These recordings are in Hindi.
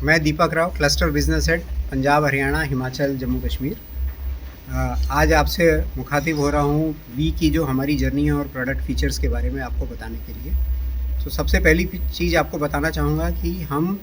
मैं Deepak Rao, cluster business head, Punjab, Haryana, Himachal, Jammu Kashmir. आज आपसे मुखातिब हो रहा हूँ वी की जो हमारी जर्नी है और प्रोडक्ट फीचर्स के बारे में आपको बताने के लिए। तो सबसे पहली चीज़ आपको बताना चाहूँगा कि हम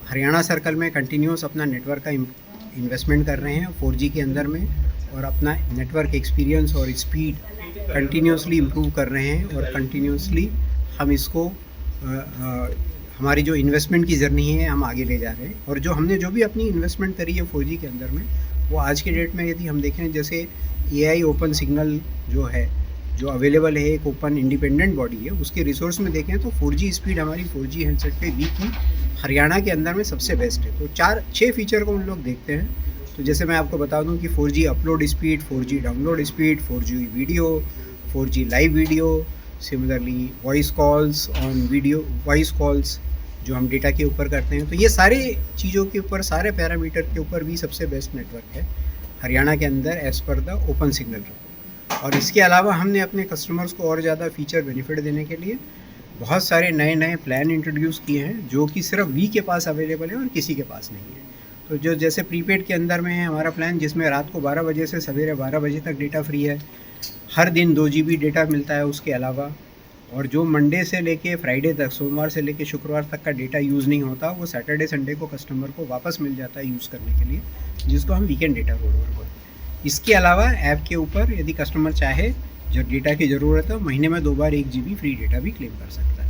हरियाणा सर्कल में कंटिन्यूस अपना नेटवर्क का इन्वेस्टमेंट कर रहे हैं 4G के अंदर में, और अपना नेटवर्क एक्सपीरियंस और स्पीड कंटिन्यूसली इम्प्रूव कर रहे हैं, और कंटिन्यूसली हम इसको हमारी जो इन्वेस्टमेंट की जर्नी है हम आगे ले जा रहे हैं। और जो हमने जो भी अपनी इन्वेस्टमेंट करी है 4G के अंदर में, वो आज के डेट में यदि हम देखें, जैसे AI ओपन सिग्नल जो है, जो अवेलेबल है, एक ओपन इंडिपेंडेंट बॉडी है, उसके रिसोर्स में देखें तो 4G स्पीड हमारी 4G हैंडसेट पे वी की हरियाणा के अंदर में सबसे बेस्ट है। तो 4-6 फीचर को हम लोग देखते हैं। तो जैसे मैं आपको बता दूं कि 4G upload speed, 4G download speed, 4G video, 4G live video, similarly voice calls on video, voice calls जो हम डेटा के ऊपर करते हैं। तो ये सारे चीज़ों के ऊपर, सारे पैरामीटर के ऊपर भी सबसे बेस्ट नेटवर्क है हरियाणा के अंदर as per the open signal report. और इसके अलावा हमने अपने कस्टमर्स को और ज़्यादा फीचर बेनिफिट देने के लिए बहुत सारे नए नए प्लान इंट्रोड्यूस किए हैं, जो कि सिर्फ वी के पास अवेलेबल है और किसी के पास नहीं है। तो जो जैसे प्रीपेड के अंदर में है हमारा प्लान, जिसमें रात को 12 बजे से सवेरे 12 बजे तक डेटा फ्री है, हर दिन 2 GB डेटा मिलता है उसके अलावा। और जो मंडे से लेके फ्राइडे तक, सोमवार से लेके शुक्रवार तक का डेटा यूज़ नहीं होता, वो सैटरडे संडे को कस्टमर को वापस मिल जाता है यूज़ करने के लिए, जिसको हम वीकेंड डेटा रोल ओवर बोलते हैं। इसके अलावा ऐप के ऊपर यदि कस्टमर चाहे, जो डेटा की ज़रूरत है, महीने में 2 बार 1 GB फ्री डेटा भी क्लेम कर सकता है।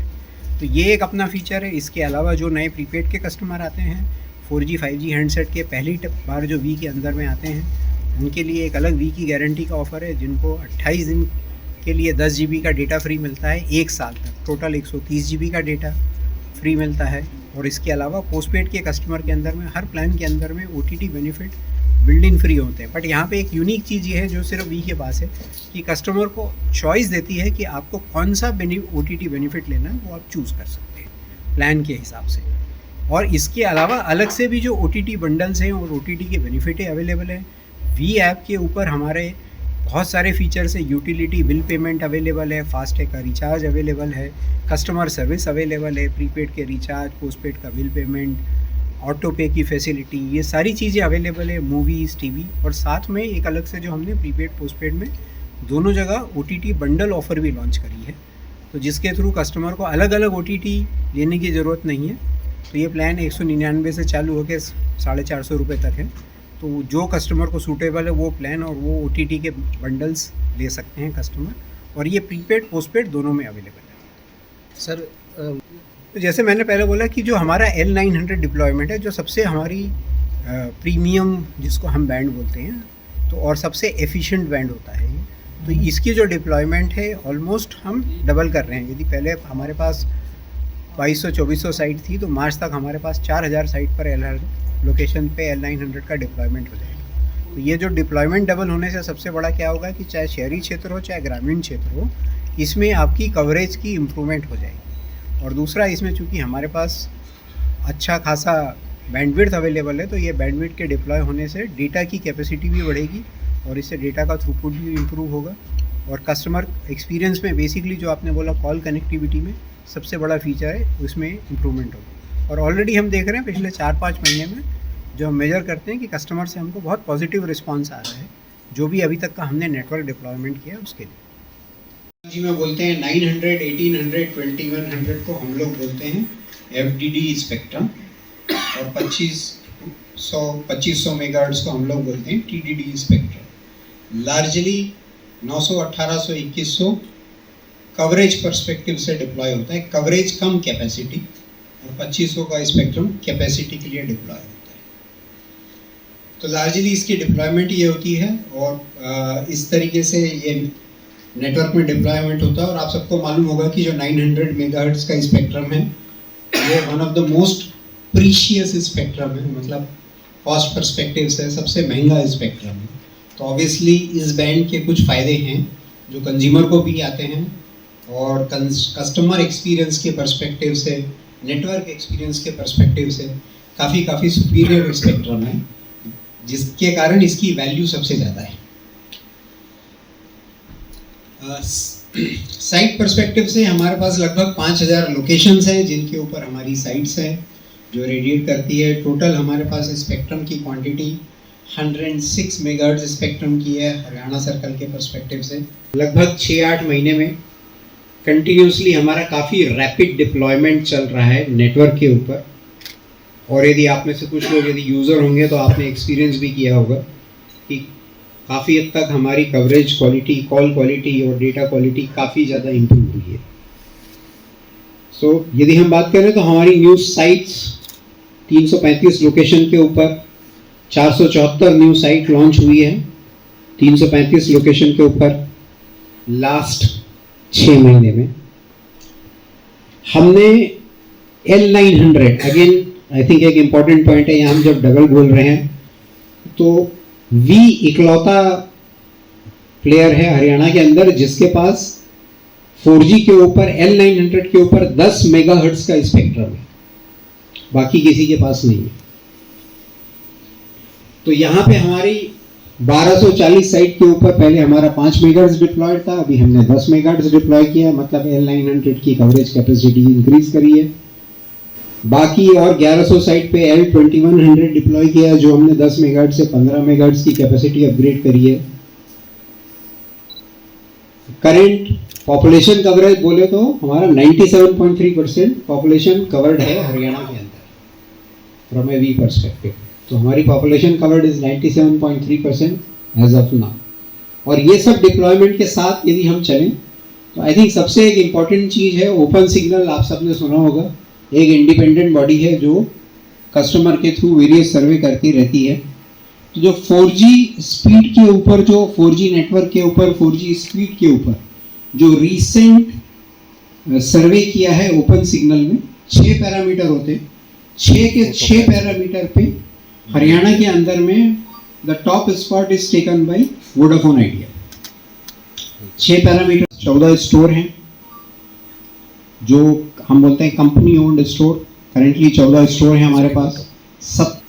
तो ये एक अपना फीचर है। इसके अलावा जो नए प्रीपेड के कस्टमर आते हैं 4G 5G हैंडसेट के पहली बार जो वी के अंदर में आते हैं, उनके लिए एक अलग वी की गारंटी का ऑफ़र है, जिनको 28 दिन के लिए 10 GB का डेटा फ्री मिलता है, 1 साल तक टोटल 130 GB का डेटा फ्री मिलता है। और इसके अलावा पोस्टपेड के कस्टमर के अंदर में हर प्लान के अंदर में OTT benefit build in free होते हैं। बट यहाँ पे एक यूनिक चीज़ ये है जो सिर्फ वी के पास है, कि कस्टमर को चॉइस देती है कि आपको कौन सा OTT बेनिफिट लेना है, वो आप चूज़ कर सकते हैं प्लान के हिसाब से। और इसके अलावा अलग से भी जो OTT बंडल्स हैं और OTT के बेनिफिट अवेलेबल हैं। वी ऐप के ऊपर हमारे बहुत सारे फीचर्स है, यूटिलिटी बिल पेमेंट अवेलेबल है, फास्टैग का रिचार्ज अवेलेबल है, कस्टमर सर्विस अवेलेबल है, प्रीपेड के रिचार्ज, पोस्टपेड का बिल पेमेंट, ऑटो पे की फैसिलिटी, ये सारी चीज़ें अवेलेबल है, मूवीज़, टीवी। और साथ में एक अलग से जो हमने प्रीपेड पोस्टपेड में दोनों जगह OTT बंडल ऑफ़र भी लॉन्च करी है, तो जिसके थ्रू कस्टमर को अलग अलग OTT लेने की ज़रूरत नहीं है। तो ये प्लान 199 से चालू होकर 450 रुपये तक है। तो जो कस्टमर को सूटेबल है वो प्लान और वो OTT के बंडल्स ले सकते हैं कस्टमर, और ये प्रीपेड पोस्टपेड दोनों में अवेलेबल है। सर तो जैसे मैंने पहले बोला कि जो हमारा L900 डिप्लॉयमेंट है, जो सबसे हमारी प्रीमियम, जिसको हम बैंड बोलते हैं, तो और सबसे एफिशिएंट बैंड होता है ये। तो इसकी जो डिप्लॉयमेंट है ऑलमोस्ट हम डबल कर रहे हैं। यदि पहले हमारे पास 2200-2400 साइट थी, तो मार्च तक हमारे पास 4000 साइट पर लोकेशन पे L900 का डिप्लॉयमेंट हो जाएगा। तो ये जो डिप्लॉयमेंट डबल होने से सबसे बड़ा क्या होगा कि चाहे शहरी क्षेत्र हो चाहे ग्रामीण क्षेत्र हो, इसमें आपकी कवरेज की इम्प्रूवमेंट हो जाएगी। और दूसरा, इसमें चूँकि हमारे पास अच्छा खासा बैंडविड्थ अवेलेबल है, तो ये बैंडविड्थ के डिप्लॉय होने से डेटा की कैपेसिटी भी बढ़ेगी, और इससे डेटा का थ्रूपुट भी इम्प्रूव होगा। और कस्टमर एक्सपीरियंस में बेसिकली जो आपने बोला कॉल कनेक्टिविटी में सबसे बड़ा फीचर है, उसमें इम्प्रूवमेंट होगी। और ऑलरेडी हम देख रहे हैं पिछले 4-5 महीने में जो हम मेजर करते हैं कि कस्टमर से हमको बहुत पॉजिटिव रिस्पांस आ रहा है, जो भी अभी तक का हमने नेटवर्क डिप्लॉयमेंट किया उसके लिए। जी में बोलते हैं 900, 1800, 2100 को हम लोग बोलते हैं FDD स्पेक्ट्रम, और 2500 मेगाहर्ट्ज़ को हम लोग बोलते हैं TDD spectrum. Largely 900, 1800, 2100 coverage perspective से डिप्लॉय होता है, कवरेज कम कैपेसिटी, और 2500 का स्पेक्ट्रम कैपेसिटी के लिए डिप्लॉय होता है। तो लार्जली इसकी डिप्लॉयमेंट ये होती है, और इस तरीके से ये नेटवर्क में डिप्लॉयमेंट होता है। और आप सबको मालूम होगा कि जो 900 मेगाहर्ट्ज़ का स्पेक्ट्रम है, वो one of the most precious spectrum है, मतलब कॉस्ट पर्सपेक्टिव से सबसे महंगा स्पेक्ट्रम है। तो ऑब्वियसली इस बैंड के कुछ फ़ायदे हैं जो कंज्यूमर को भी आते हैं, और कस्टमर एक्सपीरियंस के पर्सपेक्टिव से, नेटवर्क एक्सपीरियंस के पर्सपेक्टिव से काफ़ी सुपीरियर स्पेक्ट्रम है, जिसके कारण इसकी वैल्यू सबसे ज़्यादा है। साइट पर्सपेक्टिव से हमारे पास लगभग 5000 लोकेशंस हैं जिनके ऊपर हमारी साइट्स हैं, जो रेडिएट करती है। टोटल हमारे पास स्पेक्ट्रम की क्वांटिटी 106 मेगाहर्ट्ज स्पेक्ट्रम की है हरियाणा सर्कल के पर्सपेक्टिव से। लगभग 6-8 महीने में कंटिन्यूसली हमारा काफ़ी रैपिड डिप्लॉयमेंट चल रहा है नेटवर्क के ऊपर। और यदि आप में से कुछ लोग यदि यूज़र होंगे तो आपने एक्सपीरियंस भी किया होगा कि काफ़ी हद तक हमारी कवरेज क्वालिटी, कॉल क्वालिटी और डेटा क्वालिटी काफ़ी ज़्यादा इम्प्रूव हुई है। सो यदि हम बात करें तो हमारी न्यूज़ साइट्स 335 लोकेशन के ऊपर 474 न्यू साइट लॉन्च हुई है 335 लोकेशन के ऊपर लास्ट 6 महीने में। हमने L900 अगेन आई थिंक एक इम्पॉर्टेंट पॉइंट है, यहाँ हम जब डबल बोल रहे हैं तो वी इकलौता प्लेयर है हरियाणा के अंदर जिसके पास 4G के ऊपर L900 के ऊपर 10 मेगाहर्ट्ज का स्पेक्ट्रम है, बाकी किसी के पास नहीं है। तो यहाँ पे हमारी 1240 साइट के ऊपर पहले हमारा 5 मेगाहर्ट्ज डिप्लॉयड था, अभी हमने 10 मेगाहर्ट्ज डिप्लॉय किया, मतलब L900 की कवरेज कैपेसिटी इंक्रीज करी है। बाकी और 1100 साइट पे L2100 डिप्लॉय किया जो हमने 10 मेगाहर्ट्ज से 15 मेगाहर्ट्ज की कैपेसिटी अपग्रेड करी है। करंट पॉपुलेशन कवरेज बोले तो हमारा 97.3% पॉपुलेशन कवर्ड है हरियाणा के अंदर फ्रॉम ए वी पर्सपेक्टिव। तो हमारी population covered is 97.3% as of now. और ये सब डिप्लॉयमेंट के साथ यदि हम चलें तो आई थिंक सबसे एक इम्पॉर्टेंट चीज़ है ओपन सिग्नल। आप सबने सुना होगा, एक इंडिपेंडेंट बॉडी है जो कस्टमर के थ्रू वेरियस सर्वे करती रहती है। तो जो 4G स्पीड के ऊपर, जो 4G नेटवर्क के ऊपर 4G स्पीड के ऊपर जो रीसेंट सर्वे किया है ओपन सिग्नल में 6 पैरामीटर होते, 6 के 6 पैरामीटर पे हरियाणा के अंदर में the top spot is taken by Vodafone idea. 6 parameter, 14 store हैं जो हम बोलते हैं company owned store. Currently 14 store हैं हमारे पास। सब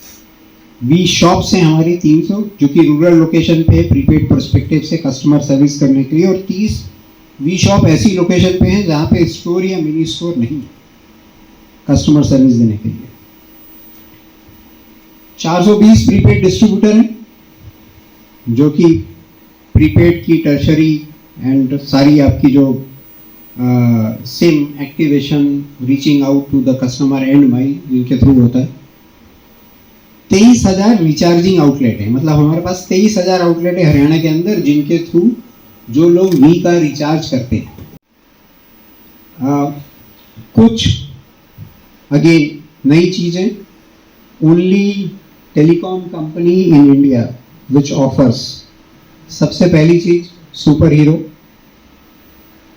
वी शॉप्स हैं हमारी 300 जो कि रूरल लोकेशन पे प्रीपेड पर्सपेक्टिव से कस्टमर सर्विस करने के लिए, और 30 वी शॉप ऐसी लोकेशन पे हैं जहाँ पे स्टोर या मिनी स्टोर नहीं कस्टमर सर्विस देने के लिए। 420 प्रीपेड डिस्ट्रीब्यूटर हैं जो कि प्रीपेड की टर्शरी एंड सारी आपकी जो SIM activation, reaching out to the customer end mile जिनके थ्रू होता है। 23,000 रिचार्जिंग आउटलेट है, मतलब हमारे पास 23,000 आउटलेट है हरियाणा के अंदर जिनके थ्रू जो लोग वी का रिचार्ज करते हैं। कुछ अगेन नई चीज़ें, only telecom company in India which offers, सबसे पहली चीज सुपर हीरो।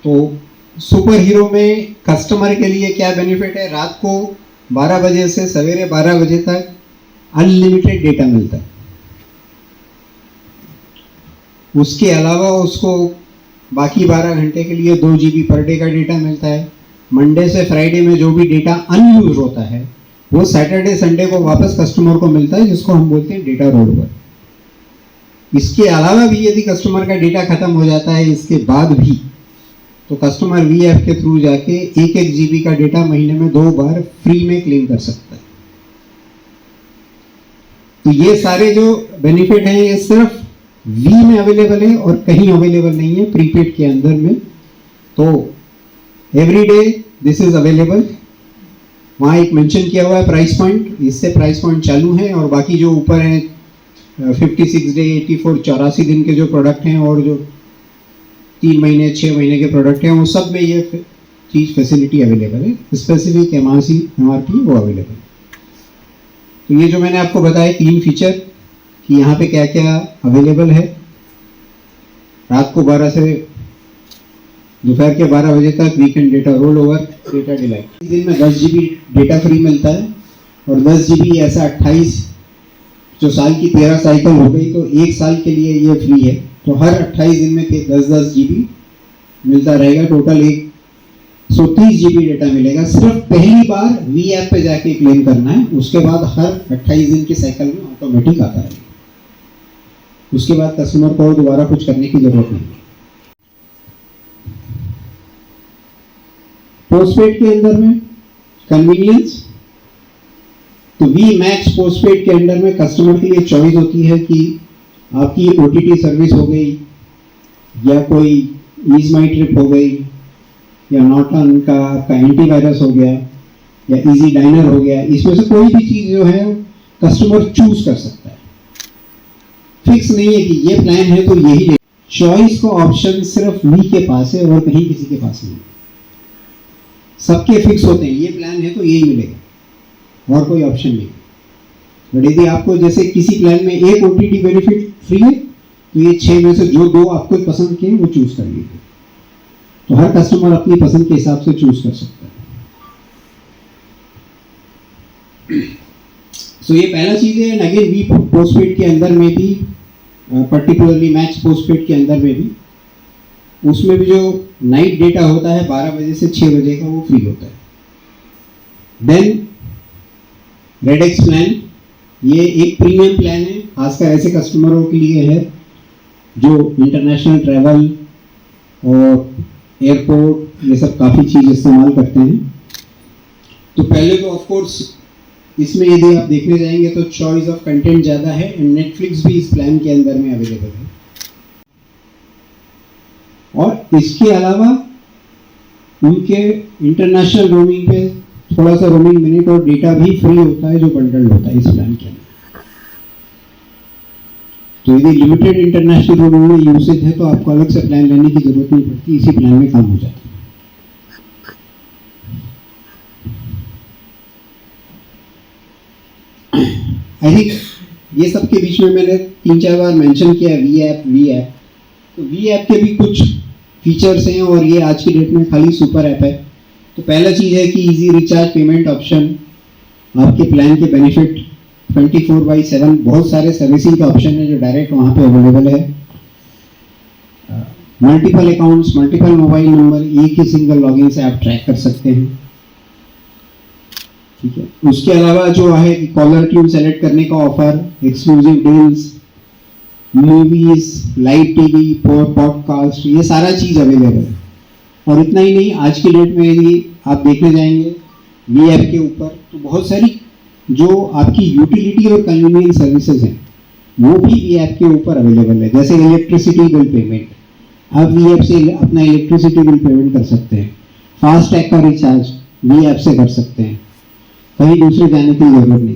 तो सुपर हीरो में कस्टमर के लिए क्या बेनिफिट है, रात को 12 बजे से सवेरे 12 बजे तक अनलिमिटेड डेटा मिलता है। उसके अलावा उसको बाकी 12 घंटे के लिए 2 GB पर डे का डेटा मिलता है। मंडे से फ्राइडे में जो भी डेटा अनयूज होता है वो सैटरडे संडे को वापस कस्टमर को मिलता है, जिसको हम बोलते हैं डेटा रोल ओवर। इसके अलावा भी यदि कस्टमर का डेटा खत्म हो जाता है इसके बाद भी, तो कस्टमर VF के थ्रू जाके 1-1 GB का डेटा महीने में 2 बार फ्री में क्लेम कर सकता है। तो ये सारे जो बेनिफिट हैं ये सिर्फ वी में अवेलेबल है और कहीं अवेलेबल नहीं है प्रीपेड के अंदर में। तो every day this is available. वहाँ एक मेंशन किया हुआ है प्राइस पॉइंट, इससे प्राइस पॉइंट चालू है, और बाकी जो ऊपर है 56 डे, 84 दिन के जो प्रोडक्ट हैं और जो 3 महीने 6 महीने के प्रोडक्ट हैं वो सब में ये चीज़ फैसिलिटी अवेलेबल है। स्पेसिफिक MRP वो अवेलेबल है। तो ये जो मैंने आपको बताया 3 फीचर कि यहाँ पे क्या क्या अवेलेबल है, रात को 12 से दोपहर के 12 बजे तक weekend data roll over, data delight. दिन में 10 GB डेटा फ्री मिलता है, और 10 GB ऐसा 28 जो साल की 13 साइकिल हो गई तो 1 साल के लिए ये फ्री है। तो हर 28 दिन में 10-10 GB मिलता रहेगा। टोटल 130 GB डेटा मिलेगा। सिर्फ पहली बार वी ऐप पे जाके क्लेम करना है, उसके बाद हर 28 दिन की साइकिल में ऑटोमेटिक आता है। उसके बाद कस्टमर को दोबारा कुछ करने की जरूरत नहीं। पोस्टपेड के अंदर में कन्वीनियंस, तो वी मैक्स पोस्टपेड के अंडर में कस्टमर के लिए चॉइस होती है कि आपकी OTT सर्विस हो गई, या कोई ईज माई ट्रिप हो गई, या नॉटन का आपका एंटीवायरस हो गया, या इजी डाइनर हो गया। इसमें से कोई भी चीज़ जो है कस्टमर चूज कर सकता है। फिक्स नहीं है कि ये प्लान है तो यही ले। चॉइस का ऑप्शन सिर्फ वी के पास है और कहीं किसी के पास नहीं। सबके फिक्स होते हैं, ये प्लान है तो यही मिलेगा और कोई ऑप्शन नहीं। बट यदि आपको जैसे किसी प्लान में एक OTT बेनिफिट फ्री है तो ये 6 में से जो 2 आपको पसंद किए वो चूज कर लीजिए। तो हर कस्टमर अपनी पसंद के हिसाब से चूज कर सकता है। सो ये पहला चीज है। अगेन वी पोस्टपेड के अंदर में भी, पर्टिकुलरली मैक्स पोस्टपेड के अंदर में भी, उसमें भी जो नाइट डेटा होता है 12 बजे से 6 बजे का, वो फ्री होता है। देन रेडेक्स प्लान, ये एक प्रीमियम प्लान है, खासकर ऐसे कस्टमरों के लिए है जो इंटरनेशनल ट्रैवल और एयरपोर्ट ये सब काफ़ी चीज़ इस्तेमाल करते हैं। तो पहले तो ऑफ कोर्स इसमें यदि आप देखने जाएंगे तो चॉइस ऑफ कंटेंट ज़्यादा है, एंड नेटफ्लिक्स भी इस प्लान के अंदर में अवेलेबल है। और इसके अलावा उनके इंटरनेशनल रोमिंग पे थोड़ा सा रोमिंग मिनट और डेटा भी फ्री होता है जो बंडल्ड होता है इस प्लान के अंदर। तो यदि लिमिटेड इंटरनेशनल रोमिंग में यूसेज है तो आपको अलग से प्लान लेने की जरूरत नहीं पड़ती, इसी प्लान में काम हो जाता है। आई थिंक ये सब के बीच में मैंने 3-4 बार मेंशन किया वी ऐप। तो वी ऐप के भी कुछ फीचर्स हैं और ये आज की डेट में खाली सुपर ऐप है। तो पहला चीज़ है कि इजी रिचार्ज पेमेंट ऑप्शन, आपके प्लान के बेनिफिट 24/7, बहुत सारे सर्विसिंग के ऑप्शन है जो डायरेक्ट वहाँ पे अवेलेबल है। Multiple accounts, multiple mobile number एक ही सिंगल लॉगिन से आप ट्रैक कर सकते हैं। ठीक है, उसके अलावा जो है कि कॉलर ट्यून सेलेक्ट करने का offer, exclusive deals, movies, live TV, podcast, ये सारा चीज़ अवेलेबल है। और इतना ही नहीं, आज की डेट में यदि आप देखने जाएंगे वी ऐप के ऊपर तो बहुत सारी जो आपकी यूटिलिटी और कन्वीनियंस सर्विसेज हैं वो भी वी ऐप के ऊपर अवेलेबल है। जैसे इलेक्ट्रिसिटी बिल पेमेंट, आप वी ऐप से अपना इलेक्ट्रिसिटी बिल पेमेंट कर सकते हैं। फास्टैग का रिचार्ज वी ऐप से कर सकते हैं, कहीं दूसरे जाने की जरूरत नहीं।